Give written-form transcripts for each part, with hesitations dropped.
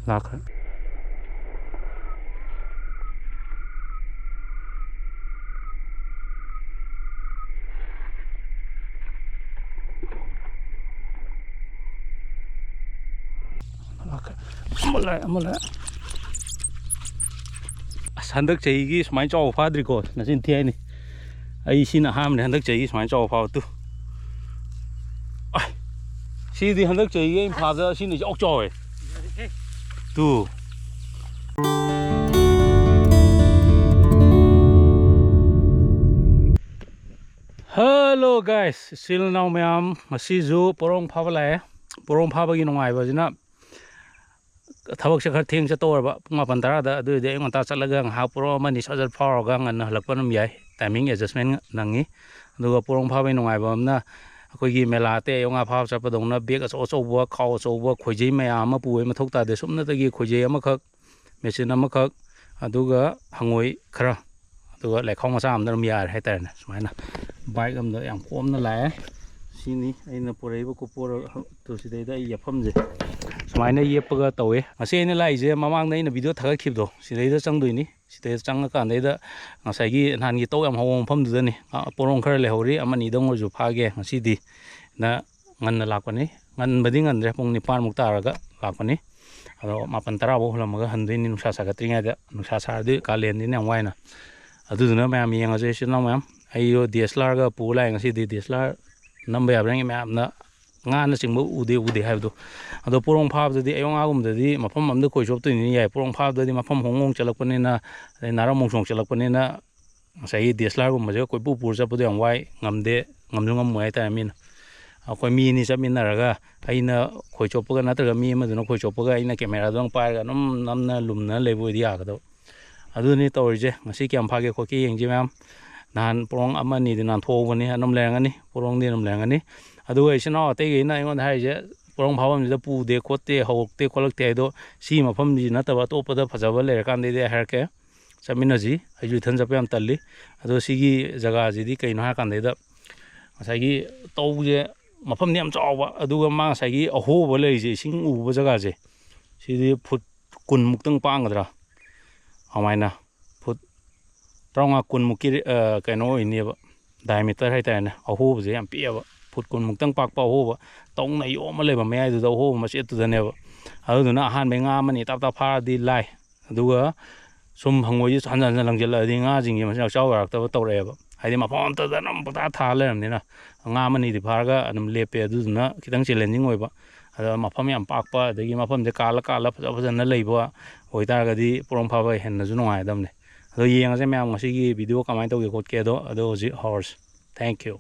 ꯂꯥꯛꯈ꯭ꯔꯦ ꯑꯃ ꯂꯥꯛꯑꯦ ꯑꯁ ꯍꯟꯗꯛ ꯆꯍꯤꯒꯤ ꯁꯨꯃꯥꯏꯅ ꯆꯥꯎꯕ ꯐꯥꯗ꯭ꯔꯤꯀꯣ ꯅꯆꯤꯟ ꯊꯤ ꯍꯥꯏꯅꯤ ꯑꯩ ꯁꯤꯅ ꯑꯍꯥꯟꯕꯅꯦ ꯍꯟꯗꯛ ꯆꯍꯤꯒꯤ ꯁꯨꯃꯥꯏꯅ ꯆꯥꯎꯕ ꯐꯥꯕ ꯇꯨ ꯁꯤꯗꯤ ꯍꯟꯗꯛ ꯆꯍꯤꯒꯤ ꯏꯝꯐꯥꯜꯗ ꯁꯤꯅ ꯏꯆꯥꯎ ꯆꯥꯎꯋꯦ ꯇꯨ ꯍꯜꯂꯣ ꯒꯥꯏꯁ ꯏꯆꯤꯜ ꯏꯅꯥꯎ ꯃꯌꯥꯝ ꯉꯁꯤꯁꯨ ꯄꯣꯔꯣꯝ ꯐꯥꯕ ꯂꯥꯛꯑꯦ ꯄꯣꯔꯣꯝ ꯐꯥꯕꯒꯤ ꯅꯨꯡꯉꯥꯏꯕꯁꯤꯅ ꯊꯕꯛꯁꯦ ꯈꯔ ꯊꯦꯡ ꯆꯠꯇꯧꯔꯕ ꯄꯨꯡ 11 10ꯗ ꯑꯗꯨꯏꯗꯤ ꯑꯌꯨꯛ ꯉꯟꯇꯥ ꯆꯠꯂꯒ ꯉꯥꯏꯍꯥꯛ ꯄꯣꯔꯣꯝ ꯑꯃꯅꯤ ꯁꯠ ꯐꯥꯎꯔꯒ ꯉꯟꯅ ꯍꯜꯂꯛꯄ ꯑꯗꯨꯝ ꯌꯥꯏ ꯇꯥꯏꯃꯤꯡ ꯑꯦꯗꯖꯁꯃꯦꯟ ꯅꯪꯉꯤ ꯑꯗꯨꯒ ꯄꯣꯔꯣꯝ ꯐꯥꯕꯒꯤ ꯅꯨꯡꯉꯥꯏꯕ ꯑꯃꯅ ꯑꯩꯈꯣꯏꯒꯤ ꯃꯦꯂꯥ ꯑꯇꯩ ꯑꯌꯨꯛ ꯉꯥ ꯐꯥꯕ ꯆꯠꯄꯗꯧꯅ ꯕꯦꯒ ꯑꯆꯧ ꯑꯆꯧꯕ ꯈꯥꯎ ꯑꯆꯧꯕ ꯈꯣꯏꯖꯩ ꯃꯌꯥꯝ ꯑꯃ ꯄꯨꯕꯩ ꯃꯊꯧ ꯇꯥꯗꯦ ꯁꯨꯞꯅꯇꯒꯤ ꯈꯣꯏꯖꯩ ꯑꯃꯈꯛ ꯃꯦꯆꯤꯟ ꯑꯃꯈꯛ ꯑꯗꯨꯒ ꯍꯪꯉꯣꯏ ꯈꯔ ꯑꯗꯨꯒ ꯂꯩꯈꯥꯎ ꯃꯆꯥ ꯑꯃꯗ ꯑꯗꯨꯝ ꯌꯥꯔꯦ ꯍꯥꯏꯇꯥꯔꯦꯅꯦ ꯁꯨꯃꯥꯏꯅ ꯕꯥꯏꯛ ꯑꯃꯗ ꯌꯥꯝ ꯀꯣꯝꯅ ꯂꯥꯛꯑꯦ ꯁꯤꯅꯤ ꯑꯩꯅ ꯄꯨꯔꯛꯏꯕ ꯁꯤꯗꯩꯗ ꯑꯩ ꯌꯦꯞꯐꯝꯁꯦ ꯁꯨꯃꯥꯏꯅ ꯌꯦꯞꯄꯒ ꯇꯧꯋꯦ ꯉꯁꯤ ꯑꯩꯅ ꯂꯥꯛꯏꯁꯦ ꯃꯃꯥꯡꯗ ꯑꯩꯅ ꯚꯤꯗꯤꯑꯣ ꯊꯥꯒꯠꯈꯤꯕꯗꯣ ꯁꯤꯗꯩꯗ ꯆꯪꯗꯣꯏꯅꯤ ꯁꯤꯗꯩꯗ ꯆꯪꯉꯀꯥꯟꯗꯩꯗ ꯉꯁꯥꯏꯒꯤ ꯅꯍꯥꯟꯒꯤ ꯇꯧ ꯌꯥꯝ ꯍꯧꯕ ꯃꯐꯝꯗꯨꯗꯅꯤ ꯄꯣꯔꯣꯝ ꯈꯔ ꯂꯩꯍꯧꯔꯤ ꯑꯃꯅꯤꯗꯪ ꯑꯣꯏꯔꯁꯨ ꯐꯥꯒꯦ ꯉꯁꯤꯗꯤ ꯉꯟꯅ ꯂꯥꯛꯄꯅꯤ ꯉꯟꯕꯗꯤ ꯉꯟꯗ꯭ꯔꯦ ꯄꯨꯡ 9ꯃꯨꯛ ꯇꯥꯔꯒ ꯂꯥꯛꯄꯅꯤ ꯑꯗꯣ 9 10 ꯐꯥꯎ ꯍꯨꯜꯂꯝꯃꯒ ꯍꯟꯗꯣꯏꯅꯤ ꯅꯨꯡꯁꯥ ꯁꯥꯒꯠꯇ꯭ꯔꯤꯉꯩꯗ ꯅꯨꯡꯁా ꯁꯥꯔꯗꯤ ꯀꯥꯂꯦꯟꯅꯤꯅ ꯌꯥꯝ ꯋꯥꯏꯅ ꯑꯗꯨꯗꯨꯅ ꯃꯌꯥꯝ ꯌꯦꯡꯉꯁꯦ ꯏꯆꯤꯜ ꯏꯅꯥꯎ ꯃꯌꯥꯝ ꯑꯩꯁꯨ DSLRꯒ ꯄꯨ ꯂꯥꯛꯑꯦ ꯉꯁꯤꯗꯤ DSLR ꯅꯝꯕ ꯌꯥꯕ꯭ꯔꯥ ꯃꯌꯥꯝꯅ ꯉꯥꯅꯆꯤꯡꯕ ꯎꯗꯦ ꯍꯥꯏꯕꯗꯣ ꯑꯗꯣ ꯄꯣꯔꯣꯝ ꯐꯥꯕꯗꯗꯤ ꯑꯌꯨꯛ ꯉꯥꯒꯨꯝꯕꯗꯗꯤ ꯃꯐꯝ ꯑꯃꯗ ꯈꯣꯏ ꯆꯣꯞꯇꯣꯏꯅꯤꯅ ꯌꯥꯏ ꯄꯣꯔꯣꯝ ꯐꯥꯕꯗꯗꯤ ꯃꯐꯝ ꯍꯣꯡ ꯆꯠꯂꯛꯄꯅꯤꯅ ꯑꯗꯩ ꯅꯥꯔꯝ ꯃꯣꯡꯁꯣꯡ ꯆꯠꯂꯛꯄꯅꯤꯅ ꯉꯁꯥꯏꯒꯤ DSLRꯒꯨꯝꯕꯁꯦ ꯀꯣꯏꯄꯨ ꯄꯨꯔ ꯆꯠꯄꯗꯣ ꯌꯥꯝ ꯋꯥꯏ ꯉꯝꯗꯦ ꯉꯝꯁꯨ ꯉꯝꯃꯣꯏ ꯍꯥꯏꯇꯥꯔꯦ ꯃꯤꯅ ꯑꯩꯈꯣꯏ ꯃꯤ ꯑꯅꯤ ꯆꯠꯃꯤꯟꯅꯔꯒ ꯑꯩꯅ ꯈꯣꯏ ꯆꯣꯞꯄꯒ ꯅꯠꯇ꯭ꯔꯒ ꯃꯤ ꯑꯃꯗꯨꯅ ꯈꯣꯏ ꯆꯣꯞꯄꯒ ꯑꯩꯅ ꯀꯦꯃꯦꯔꯥꯗꯨ ꯄꯥꯏꯔꯒ ꯑꯗꯨꯝ ꯅꯝꯅ ꯂꯨꯝꯅ ꯂꯩꯕ ꯑꯣꯏꯗꯤ ꯌꯥꯒꯗꯕ ꯑꯗꯨꯅꯤ ꯇꯧꯔꯤꯁꯦ ꯉꯁꯤ ꯀꯌꯥꯝ ꯐꯥꯒꯦ ꯈꯣꯠꯀꯦ ꯌꯦꯡꯁꯤ ꯃꯌꯥꯝ ꯅꯍꯥꯟ ꯄꯣꯔꯣꯡ ꯑꯃ ꯑꯅꯤꯗꯤ ꯅꯥꯟꯊꯣꯛꯍꯧꯕꯅꯤ ꯑꯗꯨꯝ ꯂꯩꯔꯝꯒꯅꯤ ꯄꯣꯔꯣꯡꯗꯤ ꯑꯗꯨꯝ ꯂꯩꯔꯝꯒꯅꯤ ꯑꯗꯨꯒ ꯏꯆꯤꯟ ꯏꯅꯥꯎ ꯑꯇꯩꯒꯩꯅ ꯑꯩꯉꯣꯟꯗ ꯍꯥꯏꯔꯤꯁꯦ ꯄꯣꯔꯣꯡ ꯐꯥꯐꯝꯁꯤꯗ ꯄꯨꯗꯦ ꯈꯣꯠꯇꯦ ꯍꯧꯔꯛꯇꯦ ꯈꯣꯠꯂꯛꯇꯦ ꯍꯥꯏꯗꯣ ꯁꯤ ꯃꯐꯝꯁꯤ ꯅꯠꯇꯕ ꯑꯇꯣꯞꯄꯗ ꯐꯖꯕ ꯂꯩꯔꯀꯥꯟꯗꯩꯗꯤ ꯑꯩ ꯍꯥꯏꯔꯛꯀꯦ ꯆꯠꯃꯤꯟꯅꯁꯤ ꯑꯩꯁꯨ ꯏꯊꯟ ꯆꯠꯄ ꯌꯥꯝ ꯇꯜꯂꯤ ꯑꯗꯣ ꯁꯤꯒꯤ ꯖꯒꯥꯁꯤꯗꯤ ꯀꯩꯅꯣ ꯍꯥꯏꯔꯀꯥꯟꯗꯩꯗ ꯉꯁꯥꯏꯒꯤ ꯇꯧꯁꯦ ꯃꯐꯝꯗꯤ ꯌꯥꯝ ꯆꯥꯎꯕ ꯑꯗꯨꯒ ꯃꯥ ꯉꯁꯥꯏꯒꯤ ꯑꯍꯣꯕ ꯂꯩꯔꯤꯁꯦ ꯏꯁꯤꯡ ꯎꯕ ꯖꯒꯥꯁꯦ ꯁꯤꯗꯤ ꯐꯨꯠ 10ꯃꯨꯛꯇꯪ ꯄꯥꯡꯒꯗ꯭ꯔꯥ ꯑꯗꯨꯃꯥꯏꯅ ꯐꯨꯠ 15 10ꯃꯨꯛꯀꯤ ꯀꯩꯅꯣ ꯑꯣꯏꯅꯦꯕ ꯗꯥꯏꯃꯤꯇꯔ ꯍꯥꯏꯇꯥꯔꯦꯅꯦ ꯑꯍꯣꯕꯁꯦ ꯌꯥꯝ ꯄꯤꯛꯑꯦꯕ ꯐꯨꯠ 10ꯃꯨꯛꯇꯪ ꯄꯥꯛꯄ ꯑꯍꯣꯕ ꯇꯧꯅ ꯌꯣꯝꯃ ꯂꯩꯕ ꯃꯌꯥꯏꯗꯨꯗ ꯑꯍꯣꯕ ꯃꯆꯦꯠꯇꯨꯗꯅꯦꯕ ꯑꯗꯨꯗꯨꯅ ꯑꯍꯥꯟꯕꯩ ꯉꯥ ꯑꯃꯅꯤ ꯇꯞ ꯐꯥꯔꯗꯤ ꯂꯥꯏ ꯑꯗꯨꯒ ꯁꯨꯝ ꯍꯪꯉꯣꯏꯁꯦ ꯍꯟꯖꯟ ꯍꯟꯖꯟ ꯂꯪꯁꯤꯜꯂꯛꯑꯗꯤ ꯉꯥꯁꯤꯡꯁꯦ ꯃꯆꯤꯟꯖꯥꯛ ꯆꯥꯎ ꯌꯥꯔꯛꯇꯕ ꯇꯧꯔꯛꯑꯦꯕ ꯍꯥꯏꯗꯤ ꯃꯐꯝ ꯑꯃꯇꯗ ꯑꯗꯨꯝ ꯄꯣꯇꯥ ꯊꯥ ꯂꯩꯔꯕꯅꯤꯅ ꯉꯥ ꯑꯃꯅꯤꯗꯤ ꯐꯥꯔꯒ ꯑꯗꯨꯝ ꯂꯦꯞꯄꯦ ꯑꯗꯨꯗꯨꯅ ꯈꯤꯇꯪ ꯆꯦꯂꯦꯟꯖꯤꯡ ꯑꯣꯏꯕ ꯑꯗ ꯃꯐꯝ ꯌꯥꯝ ꯄꯥꯛꯄ ꯑꯗꯒꯤ ꯃꯐꯝꯁꯦ ꯀꯥꯜꯂ ꯐꯖꯅ ꯂꯩꯕ ꯑꯣꯏꯇꯥꯔꯒꯗꯤ ꯄꯣꯔꯣꯝ ꯐꯥꯕ ꯍꯦꯟꯅꯁꯨ ꯅꯨꯡꯉꯥꯏꯒꯗꯕꯅꯦ ꯑꯗꯣ ꯌꯦꯡꯉꯁꯦ ꯃꯌꯥꯝ ꯉꯁꯤꯒꯤ ꯚꯤꯗꯤꯑꯣ ꯀꯃꯥꯏꯅ ꯇꯧꯒꯦ ꯈꯣꯠꯀꯦꯗꯣ ꯑꯗꯣ ꯍꯧꯖꯤꯛ ꯍꯧꯔꯁꯤ ꯊꯦꯡꯛ ꯌꯨ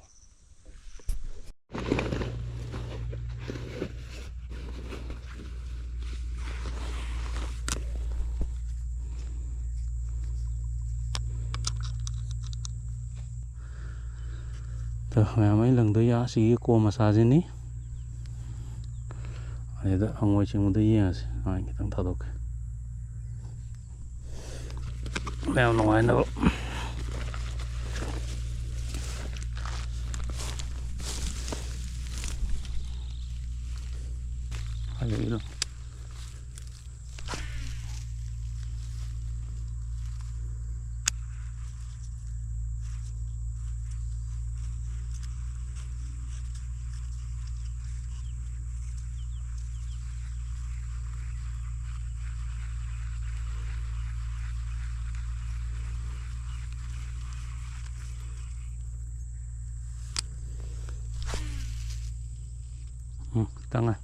ꯃꯌꯥꯝ ꯑꯩ ꯂꯪꯗꯣꯏ ꯑꯁꯤꯒꯤ ꯀꯣꯝ ꯃꯆꯥꯁꯤꯅꯤ ꯑꯗꯨꯗ ꯍꯪꯉꯣꯏ ꯆꯤꯡꯕꯗ ꯌꯦꯡꯉꯁꯤ ꯁꯨꯃꯥꯏꯅ ꯈꯤꯇꯪ ꯊꯥꯗꯣꯛꯀꯦ ꯃꯌꯥꯝ ꯅꯨꯡꯉꯥꯏꯅꯕ ꯑꯗꯨꯒꯤꯗꯣ khitang này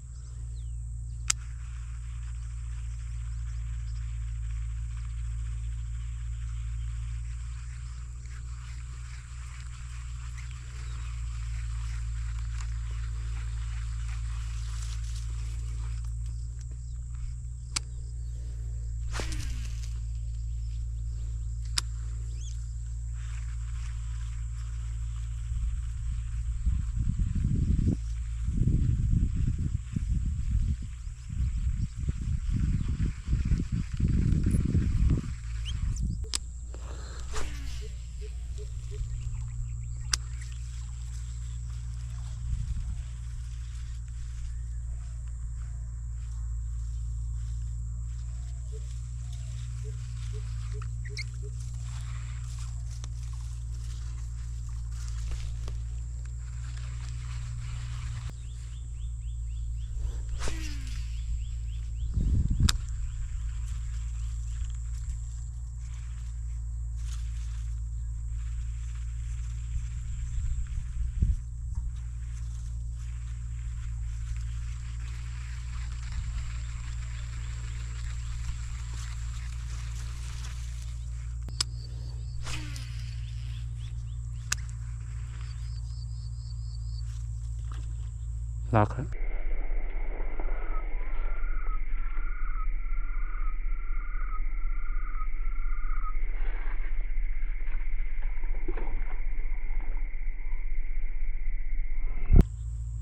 ꯂꯥꯛꯈ꯭ꯔꯦ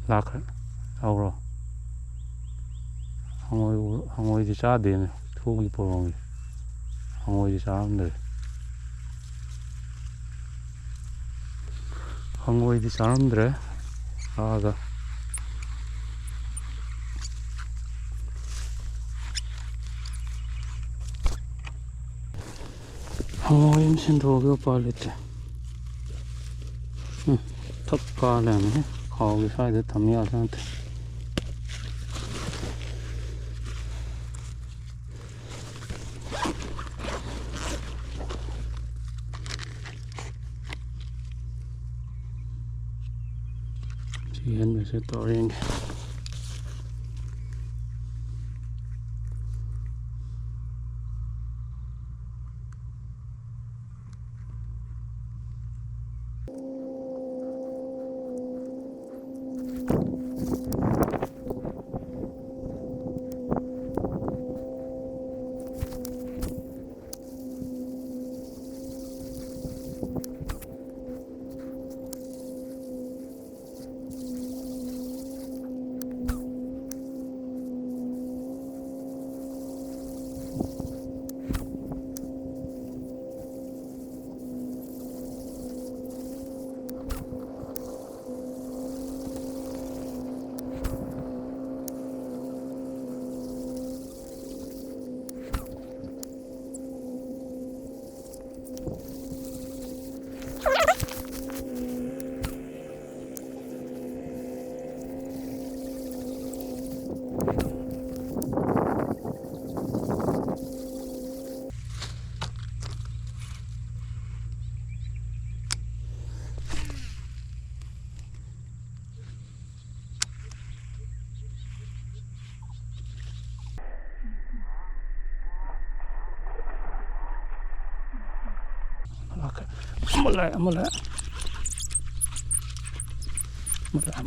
ꯂꯥꯛꯈ꯭ꯔꯦ ꯍꯧꯔꯣ ꯍꯪꯉꯣꯏꯗꯤ ꯆꯥꯗꯦꯅꯦ ꯊꯨꯒꯤ ꯄꯣꯔꯣꯝꯒꯤ ꯍꯪꯉꯣꯏꯗꯤ ꯆꯥꯔꯝꯗ꯭ꯔꯦ ꯍꯪꯉꯣꯏꯗꯤ ꯆꯥꯔꯝꯗ꯭ꯔꯦ ꯂꯥꯛꯑꯒ ꯍꯪꯉꯣꯏ ꯑꯃ ꯁꯤꯟꯗꯣꯛꯑꯒ ꯎꯄꯥꯏ ꯂꯩꯇꯦ ꯊꯛ ꯀꯥ ꯂꯩꯔꯝꯃꯦ ꯈꯥꯎꯒꯤ ꯁ꯭ꯋꯥꯏꯗ ꯊꯝ ꯌꯥꯗ ꯅꯠꯇꯦ ꯆꯦꯟꯕꯁꯦ ꯇꯧꯔꯦꯡꯒꯦ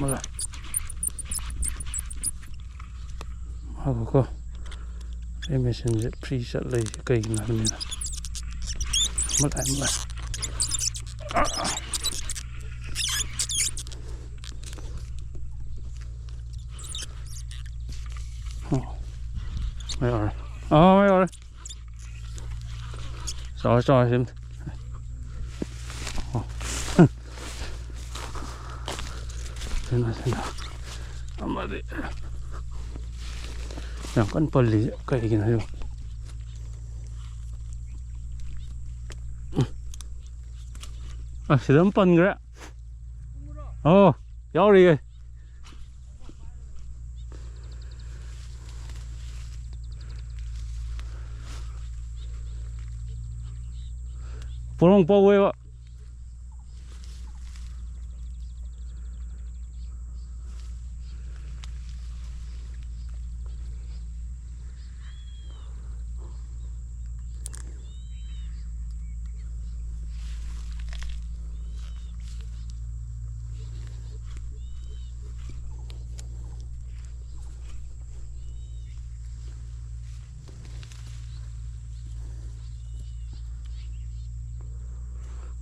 một lại 하고 이 메신저 프리샷 레이 그게 나옵니다. 몰라 Mấy rồi. Mấy rồi. Rồi xem. Xem. 아마도 약간 빨리 가이긴 해요. 아, 지금 뻔 그래. 열이. Porom po gue, Pak.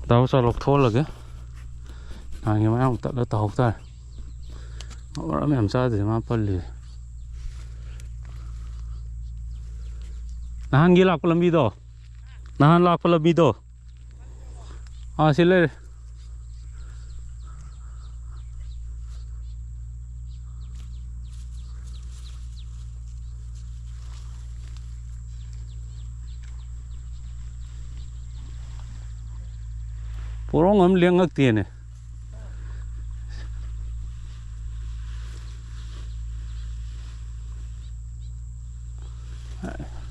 Tao sao lọc thô là cái này cái máy không tận nó tàu ta nó mới làm sao thì mà phân lì nahan gila pala mido nahan la pala mido sila Porom ngắm liêng ngắc tiền này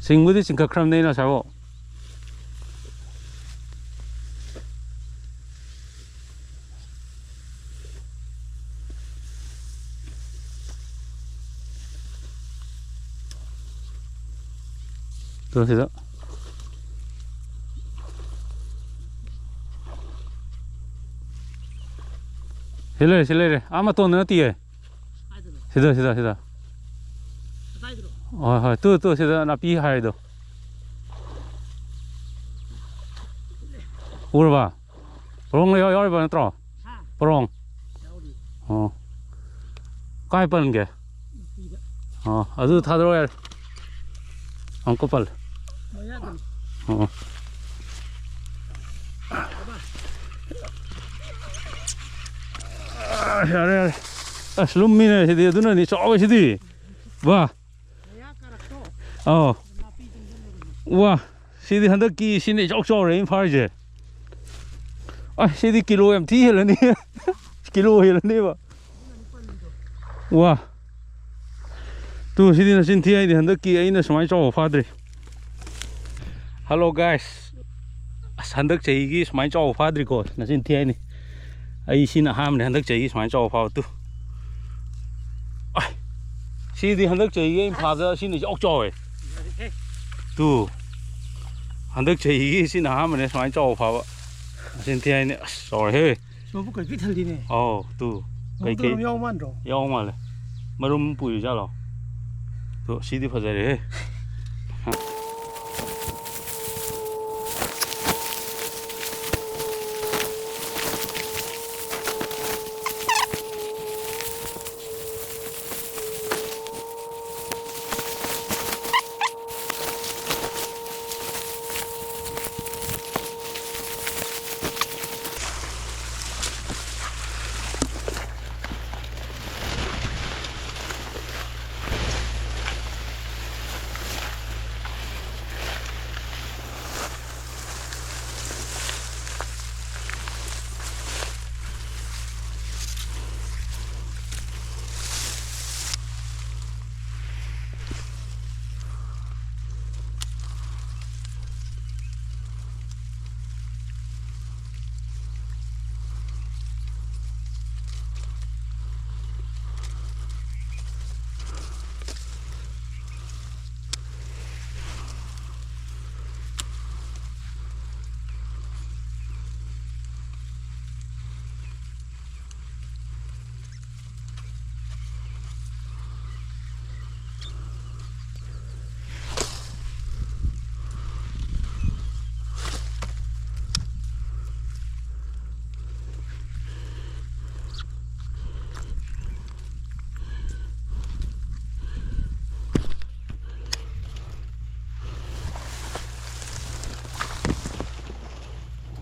sinh với sinh cực khram đây là sao bộ tôi thấy đó 실례 아마 또 넣었디에 sida hoi tu sida napi haido urba porong le yoi ba natro porong kai pan ge adu thadro yar angko pal yare slum mine sidi aduna ni chaw sidi wa wa sidi handak ki sini chaw chaw re Imphal je sidi kilo em thi helani kilo helani ba wa tu sidi na sin thi ai handak ki aina samai chaw fadri hello guys handak chei gi samai chaw fadri ko na sin thi ai ni ai sin ham ne handak chei gi samai chaw fa tu sidi handak chei gi Imphal da sin ni chaw chaw e tu handak chei gi sin ham ne samai chaw fa ba sin thi ai ni sorry he so bu kai ki thal di ne tu kai yaw man ro yaw ma le marum pui ja lo tu sidi phajare he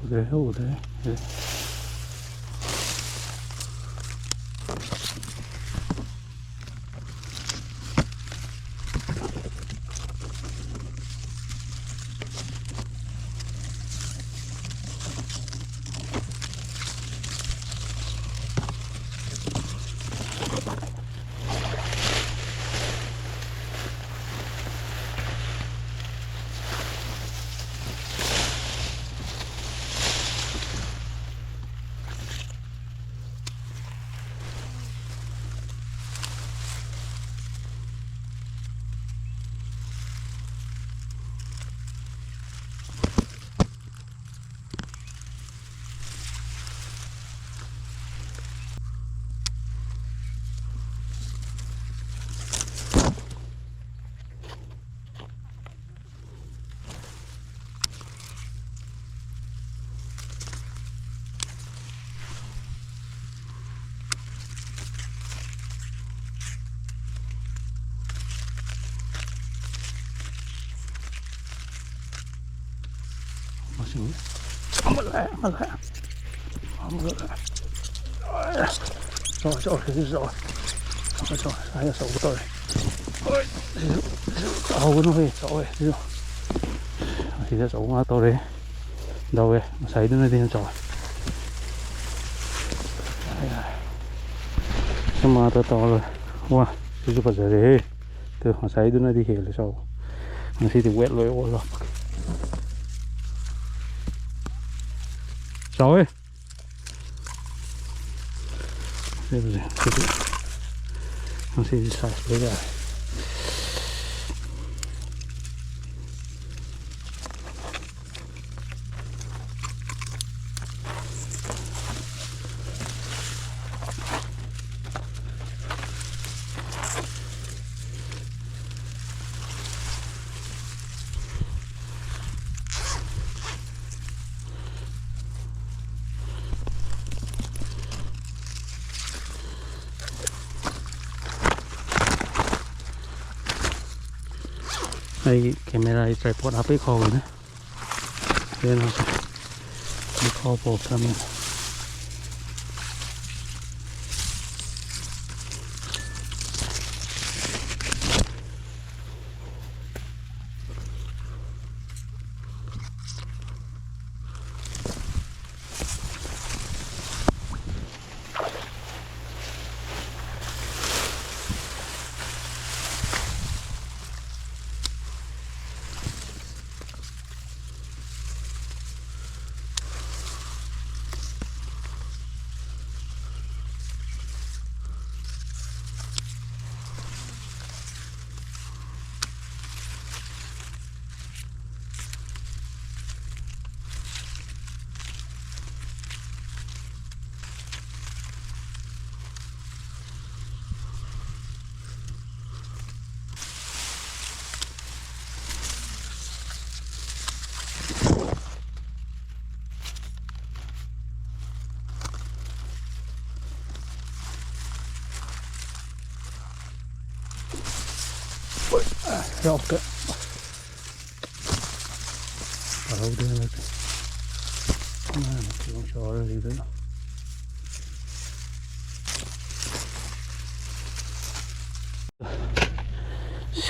오래 không lại rồi ai sầu tôi ôi sầu nó về rồi thì sẽ sầu tôi đấy đâu vậy sấy nó đi rồi nhưng mà tôi to rồi wow thì chụp giờ đấy từ họ sấy nó đi hiểu là sao nó thì quét lối ôi rồi rồi nó sẽ sạch đấy rồi ꯑꯩꯒꯤ ꯀꯦꯃꯦꯔꯥꯒꯤ tripod ꯍꯥꯞꯄꯩ ꯈꯥꯎꯏꯅꯦ ꯀꯩꯅꯣꯁꯦ ꯈꯥꯎ ꯄꯣꯛ ꯊꯝꯃꯦ Rocket. Ở đây là cái chó gì đấy.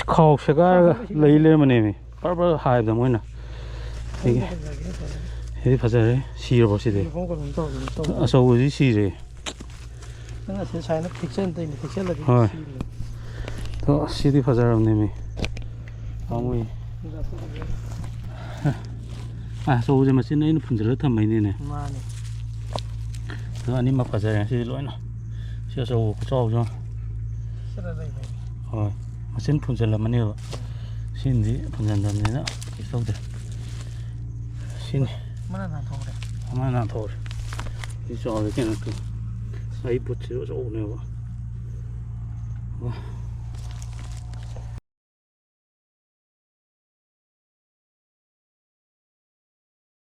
Khâu sẽ có lấy lên mà này, bắt bắt hai đồng ấy nè. Thế phải rồi, xì rồi xì đấy. À sâu cái gì xì rồi. Nó là sẽ xài nó thịt chân thì thịt chân là cái rồi. xì rồi. Thôi xì thì phải rồi này mi. Không ơi. À sâu rồi mà xin ấy nó phun rất thầm mấy này. Thôi anh em mặc phải rồi xì lỗi nào. Xì sâu cho cho. Rồi. Mà xin phun rất là mấy nhiều. Xin gì phun dần dần này đó. Cái sâu đấy. Xin. Mà nó thô đấy. Mà nó thô. Đi cho cái này cứ. Ấy bút chữ chỗ này vào.